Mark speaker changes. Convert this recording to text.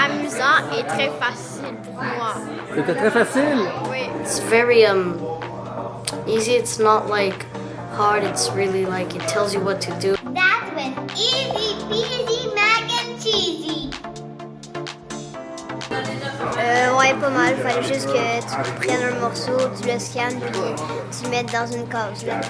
Speaker 1: Amusant et très facile pour moi.
Speaker 2: C'était très facile.
Speaker 1: Oui.
Speaker 3: It's very easy. It's not like hard. It's really like it tells you what to do.
Speaker 4: That was easy peasy mac and cheesy.
Speaker 5: Ouais, pas mal. Fallait juste que tu prennes un morceau, tu le scannes, puis tu le mettes dans une case. Là.